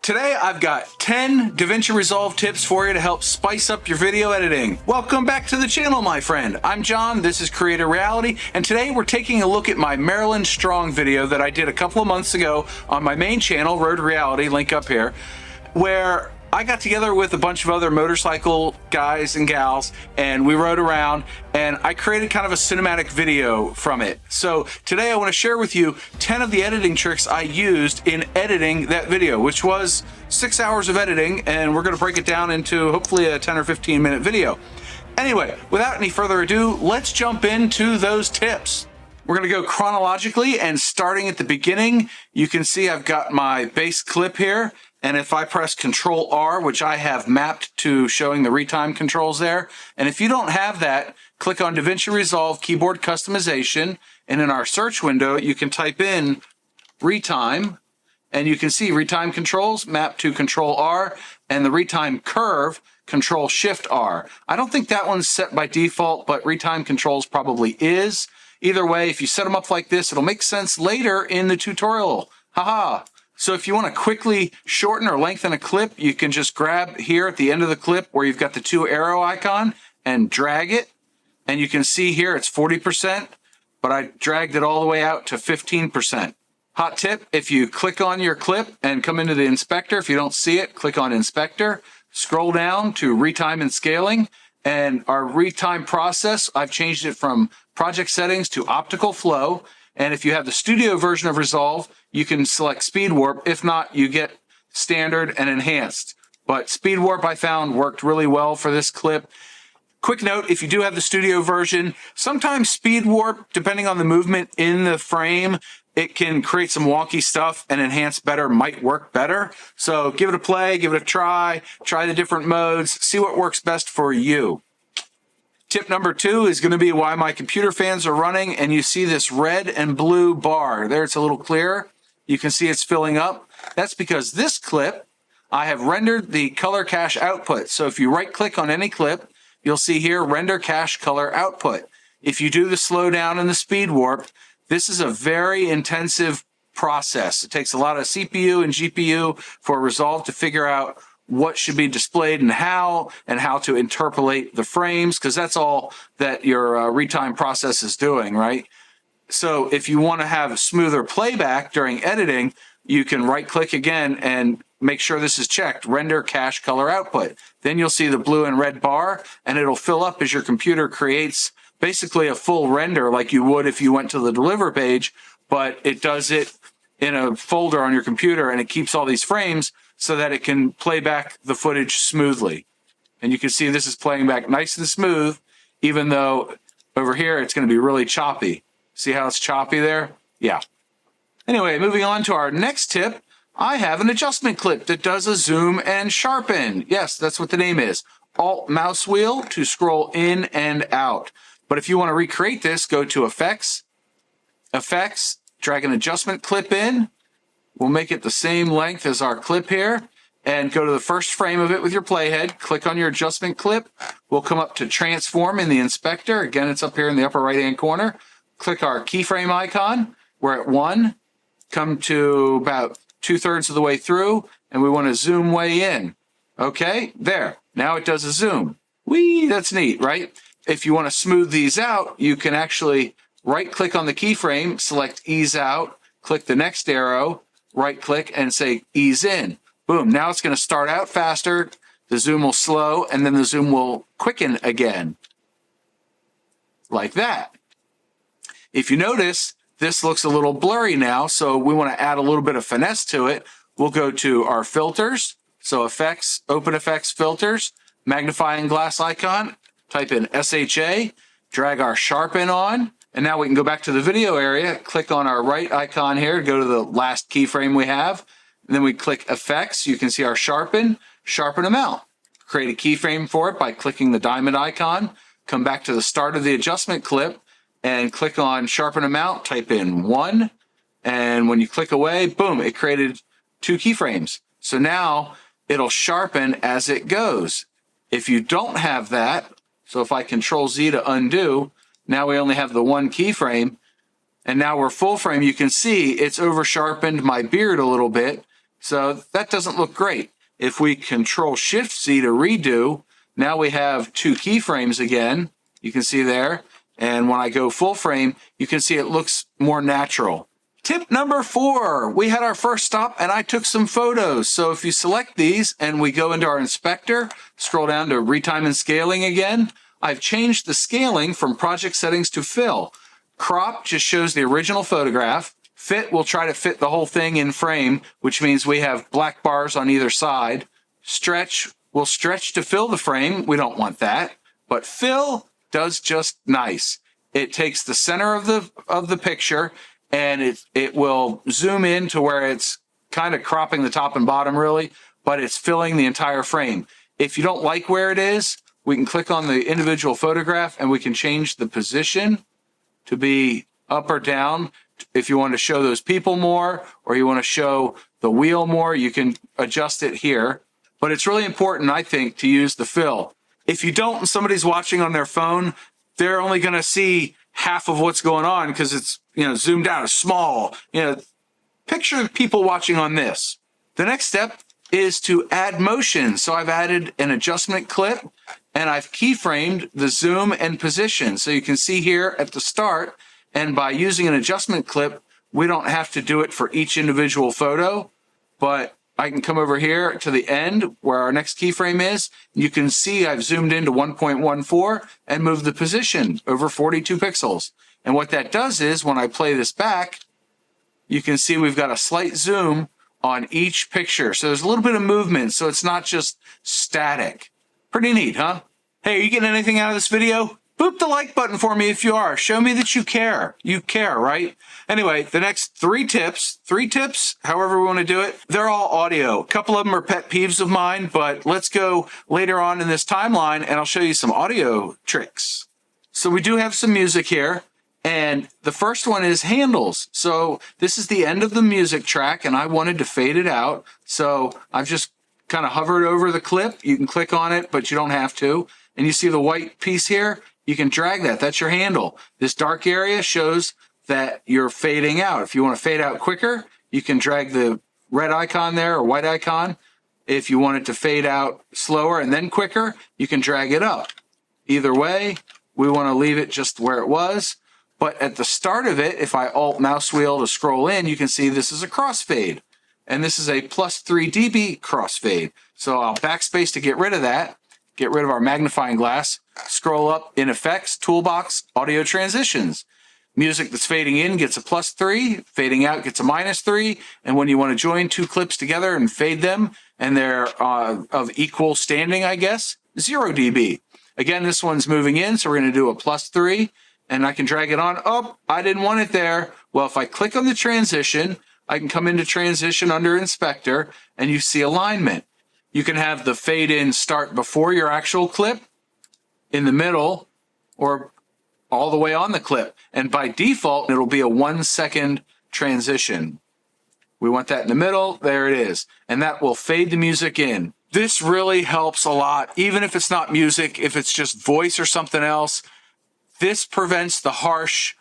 Today I've got 10 Davinci Resolve tips for you to help spice up your video editing. Welcome back to the channel, my friend. I'm John, this is Creator Reality, and today we're taking a look at my Maryland Strong video that I did a couple of months ago on my main channel, Road Reality, link up here, where I got together with a bunch of other motorcycle guys and gals and we rode around and I created kind of a cinematic video from it. So today I want to share with you 10 of the editing tricks I used in editing that video, which was 6 hours of editing, and we're going to break it down into hopefully a 10 or 15 minute video. Anyway, without any further ado, let's jump into those tips. We're going to go chronologically, and starting at the beginning, you can see I've got my base clip here. And if I press Control R, which I have mapped to showing the retime controls there, and if you don't have that, click on Davinci Resolve Keyboard Customization, and in our search window, you can type in retime, and you can see retime controls mapped to Control R, and the retime curve, Control Shift R. I don't think that one's set by default, but retime controls probably is. Either way, if you set them up like this, it'll make sense later in the tutorial. Haha. So if you want to quickly shorten or lengthen a clip, you can just grab here at the end of the clip where you've got the 2 arrow icon and drag it. And you can see here it's 40%, but I dragged it all the way out to 15%. Hot tip, if you click on your clip and come into the inspector, if you don't see it, click on Inspector, scroll down to Retime and Scaling, and our retime process, I've changed it from project settings to optical flow. And if you have the studio version of Resolve, you can select speed warp. If not, you get standard and enhanced. But speed warp I found worked really well for this clip. Quick note, if you do have the studio version, sometimes speed warp, depending on the movement in the frame, it can create some wonky stuff, and enhance better might work better. So give it a play, give it a try the different modes, see what works best for you. Tip number 2 is going to be why my computer fans are running, and you see this red and blue bar. There, it's a little clearer. You can see it's filling up. That's because this clip, I have rendered the color cache output. So if you right click on any clip, you'll see here render cache color output. If you do the slowdown and the speed warp, this is a very intensive process. It takes a lot of CPU and GPU for Resolve to figure out what should be displayed and how to interpolate the frames, because that's all that your retime process is doing, right? So if you want to have smoother playback during editing, you can right click again and make sure this is checked, render cache color output. Then you'll see the blue and red bar, and it'll fill up as your computer creates basically a full render like you would if you went to the deliver page, but it does it in a folder on your computer, and it keeps all these frames so that it can play back the footage smoothly. And you can see this is playing back nice and smooth, even though over here it's going to be really choppy. See how it's choppy there? Yeah. Anyway, moving on to our next tip, I have an adjustment clip that does a zoom and sharpen. Yes, that's what the name is. Alt mouse wheel to scroll in and out. But if you want to recreate this, go to Effects, Effects, drag an adjustment clip in. We'll make it the same length as our clip here, and go to the first frame of it with your playhead. Click on your adjustment clip. We'll come up to Transform in the inspector. Again, it's up here in the upper right-hand corner. Click our keyframe icon. We're at 1. Come to about 2/3 of the way through, and we want to zoom way in. Okay, there. Now it does a zoom. Whee, that's neat, right? If you want to smooth these out, you can actually right-click on the keyframe, select Ease Out, click the next arrow, right-click, and say Ease In. Boom, now it's going to start out faster, the zoom will slow, and then the zoom will quicken again. Like that. If you notice, this looks a little blurry now, so we want to add a little bit of finesse to it. We'll go to our filters, so Effects, Open Effects Filters, magnifying glass icon, type in SHA, drag our Sharpen on, and now we can go back to the video area, click on our right icon here, go to the last keyframe we have, and then we click Effects. You can see our Sharpen, sharpen amount. Create a keyframe for it by clicking the diamond icon, come back to the start of the adjustment clip, and click on Sharpen Amount, type in 1, and when you click away, boom, it created 2 keyframes. So now it'll sharpen as it goes. If you don't have that, so if I Control Z to undo, now we only have the 1 keyframe, and now we're full frame. You can see it's over sharpened my beard a little bit, So that doesn't look great. If we Control-Shift-Z to redo, now we have 2 keyframes again. You can see there. And when I go full frame, you can see it looks more natural. Tip number 4, we had our first stop and I took some photos. So if you select these and we go into our inspector, scroll down to Retime and Scaling again, I've changed the scaling from project settings to fill. Crop just shows the original photograph. Fit will try to fit the whole thing in frame, which means we have black bars on either side. Stretch will stretch to fill the frame. We don't want that. But fill does just nice. It takes the center of the picture and it will zoom in to where it's kind of cropping the top and bottom really, but it's filling the entire frame. If you don't like where it is, we can click on the individual photograph and we can change the position to be up or down. If you want to show those people more or you want to show the wheel more, you can adjust it here. But it's really important, I think, to use the fill. If you don't and somebody's watching on their phone, they're only going to see half of what's going on because it's, zoomed out, it's small. Picture people watching on this. The next step is to add motion. So I've added an adjustment clip and I've keyframed the zoom and position. So you can see here at the start, and by using an adjustment clip, we don't have to do it for each individual photo, but I can come over here to the end where our next keyframe is. You can see I've zoomed into 1.14 and moved the position over 42 pixels. And what that does is when I play this back, you can see we've got a slight zoom on each picture. So there's a little bit of movement, so it's not just static. Pretty neat, huh? Hey, are you getting anything out of this video? Boop the like button for me if you are. Show me that you care. You care, right? Anyway, the next 3 tips, however we want to do it, they're all audio. A couple of them are pet peeves of mine, but let's go later on in this timeline and I'll show you some audio tricks. So we do have some music here, and the first one is handles. So this is the end of the music track and I wanted to fade it out. So I've just kind of hovered over the clip. You can click on it, but you don't have to. And you see the white piece here? You can drag that. That's your handle. This dark area shows that you're fading out. If you want to fade out quicker, you can drag the red icon there or white icon. If you want it to fade out slower and then quicker, you can drag it up. Either way, we want to leave it just where it was. But at the start of it, if I alt mouse wheel to scroll in, you can see this is a crossfade. And this is a +3 dB crossfade. So I'll backspace to get rid of that. Get rid of our magnifying glass, scroll up in Effects, Toolbox, Audio Transitions. Music that's fading in gets a +3, fading out gets a -3, and when you want to join 2 clips together and fade them, and they're of equal standing, I guess, 0 dB. Again, this one's moving in, so we're going to do a +3, and I can drag it on. Oh, I didn't want it there. Well, if I click on the transition, I can come into Transition under Inspector, and you see alignment. You can have the fade in start before your actual clip, in the middle, or all the way on the clip. And by default, it'll be a 1-second transition. We want that in the middle. There it is. And that will fade the music in. This really helps a lot, even if it's not music, if it's just voice or something else. This prevents the harsh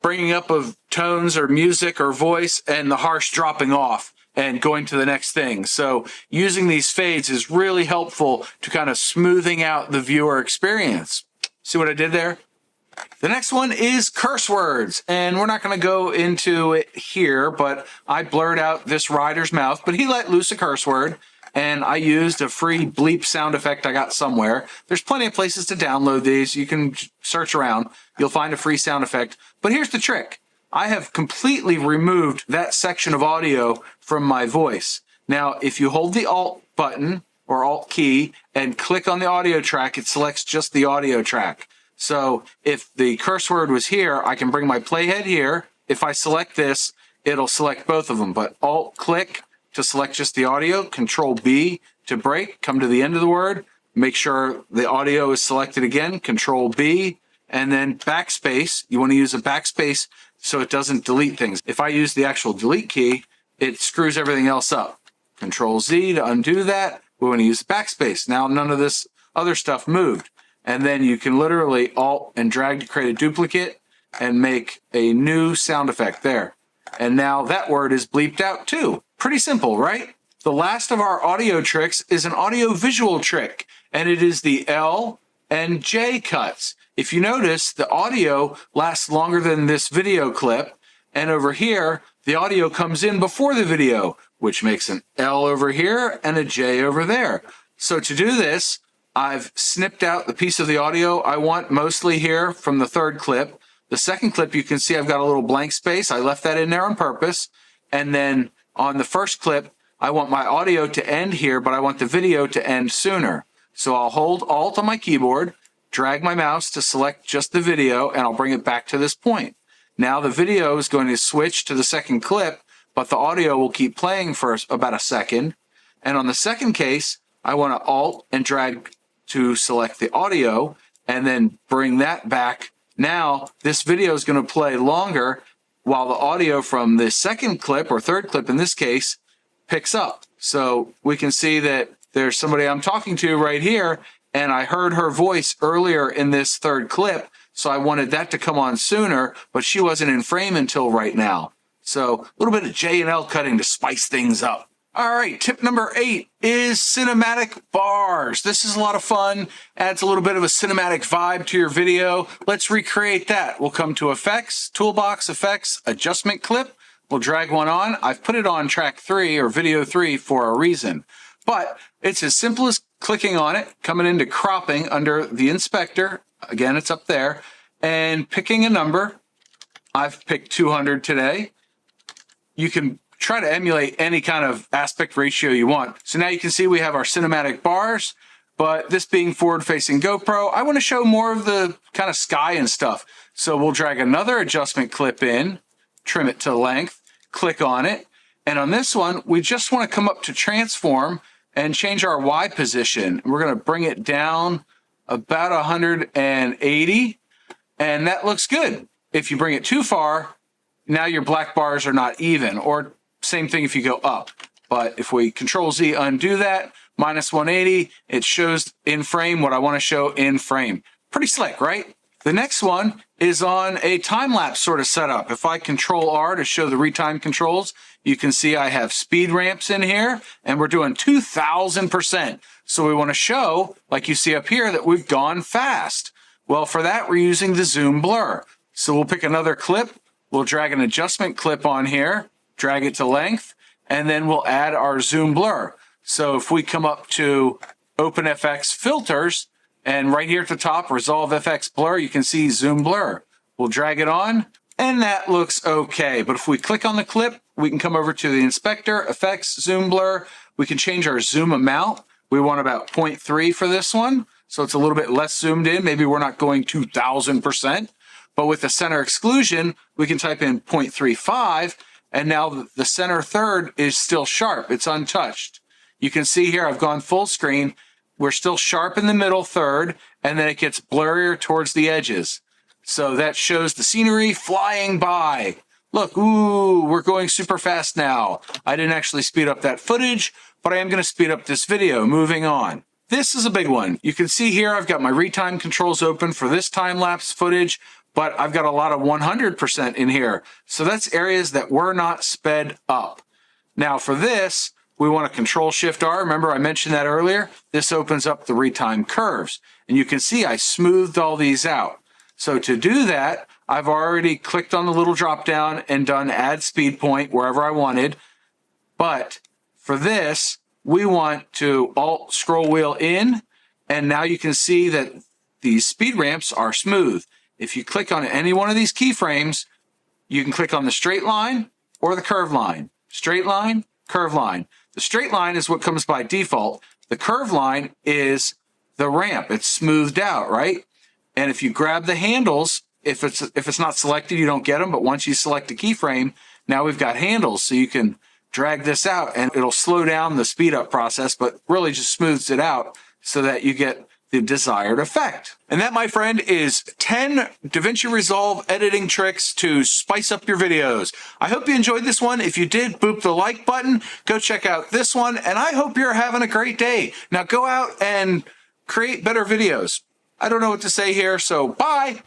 bringing up of tones or music or voice and the harsh dropping off and going to the next thing. So using these fades is really helpful to kind of smoothing out the viewer experience. See what I did there? The next one is curse words, and we're not going to go into it here, but I blurred out this rider's mouth, but he let loose a curse word, and I used a free bleep sound effect I got somewhere. There's plenty of places to download these. You can search around. You'll find a free sound effect. But here's the trick. I have completely removed that section of audio from my voice. Now, if you hold the Alt button or Alt key and click on the audio track, it selects just the audio track. So if the curse word was here, I can bring my playhead here. If I select this, it'll select both of them. But Alt click to select just the audio, Control B to break, come to the end of the word, make sure the audio is selected again, Control B, and then backspace. You want to use a backspace so it doesn't delete things. If I use the actual delete key, it screws everything else up. Control Z to undo that. We want to use the backspace. Now none of this other stuff moved. And then you can literally Alt and drag to create a duplicate and make a new sound effect there. And now that word is bleeped out too. Pretty simple, right? The last of our audio tricks is an audio visual trick, and it is the L and J cuts. If you notice, the audio lasts longer than this video clip, and over here, the audio comes in before the video, which makes an L over here and a J over there. So to do this, I've snipped out the piece of the audio I want mostly here from the third clip. The second clip, you can see I've got a little blank space. I left that in there on purpose. And then on the first clip, I want my audio to end here, but I want the video to end sooner. So I'll hold Alt on my keyboard, drag my mouse to select just the video, and I'll bring it back to this point. Now the video is going to switch to the second clip, but the audio will keep playing for about a second. And on the second case, I want to Alt and drag to select the audio and then bring that back. Now this video is going to play longer while the audio from the second clip, or third clip in this case, picks up. So we can see that there's somebody I'm talking to right here, and I heard her voice earlier in this third clip, so I wanted that to come on sooner, but she wasn't in frame until right now. So a little bit of J and L cutting to spice things up. All right, tip number 8 is cinematic bars. This is a lot of fun, adds a little bit of a cinematic vibe to your video. Let's recreate that. We'll come to Effects, Toolbox, Effects, Adjustment Clip. We'll drag one on. I've put it on track 3 or video 3 for a reason. But it's as simple as clicking on it, coming into cropping under the inspector. Again, it's up there. And picking a number. I've picked 200 today. You can try to emulate any kind of aspect ratio you want. So now you can see we have our cinematic bars. But this being forward-facing GoPro, I want to show more of the kind of sky and stuff. So we'll drag another adjustment clip in, trim it to length, click on it. And on this one, we just want to come up to transform and change our Y position. We're going to bring it down about 180, and that looks good. If you bring it too far, now your black bars are not even, or same thing if you go up. But if we Control Z undo that, minus 180, it shows in frame what I want to show in frame. Pretty slick, right? The next one is on a time-lapse sort of setup. If I Control R to show the retime controls, you can see I have speed ramps in here, and we're doing 2000%. So we want to show, like you see up here, that we've gone fast. Well, for that, we're using the zoom blur. So we'll pick another clip, we'll drag an adjustment clip on here, drag it to length, and then we'll add our zoom blur. So if we come up to OpenFX Filters, and right here at the top, Resolve FX Blur, you can see Zoom Blur. We'll drag it on, and that looks okay. But if we click on the clip, we can come over to the inspector, Effects, Zoom Blur. We can change our zoom amount. We want about 0.3 for this one, so it's a little bit less zoomed in. Maybe we're not going 2000%. But with the center exclusion, we can type in 0.35, and now the center third is still sharp. It's untouched. You can see here I've gone full screen. We're still sharp in the middle third, and then it gets blurrier towards the edges. So that shows the scenery flying by. Look, ooh, we're going super fast now. I didn't actually speed up that footage, but I am going to speed up this video. Moving on. This is a big one. You can see here I've got my retime controls open for this time-lapse footage, but I've got a lot of 100% in here. So that's areas that were not sped up. Now for this, we want to Control-Shift-R. Remember, I mentioned that earlier. This opens up the retime curves. And you can see I smoothed all these out. So to do that, I've already clicked on the little drop-down and done Add Speed Point wherever I wanted. But for this, we want to Alt scroll wheel in. And now you can see that these speed ramps are smooth. If you click on any one of these keyframes, you can click on the straight line or the curve line. Straight line, curve line. The straight line is what comes by default. The curve line is the ramp. It's smoothed out, right? And if you grab the handles, if it's not selected, you don't get them. But once you select a keyframe, now we've got handles. So you can drag this out and it'll slow down the speed up process, but really just smooths it out so that you get the desired effect. And that, my friend, is 10 Davinci Resolve editing tricks to spice up your videos. I hope you enjoyed this one. If you did, boop the like button. Go check out this one, and I hope you're having a great day. Now go out and create better videos. I don't know what to say here, so bye.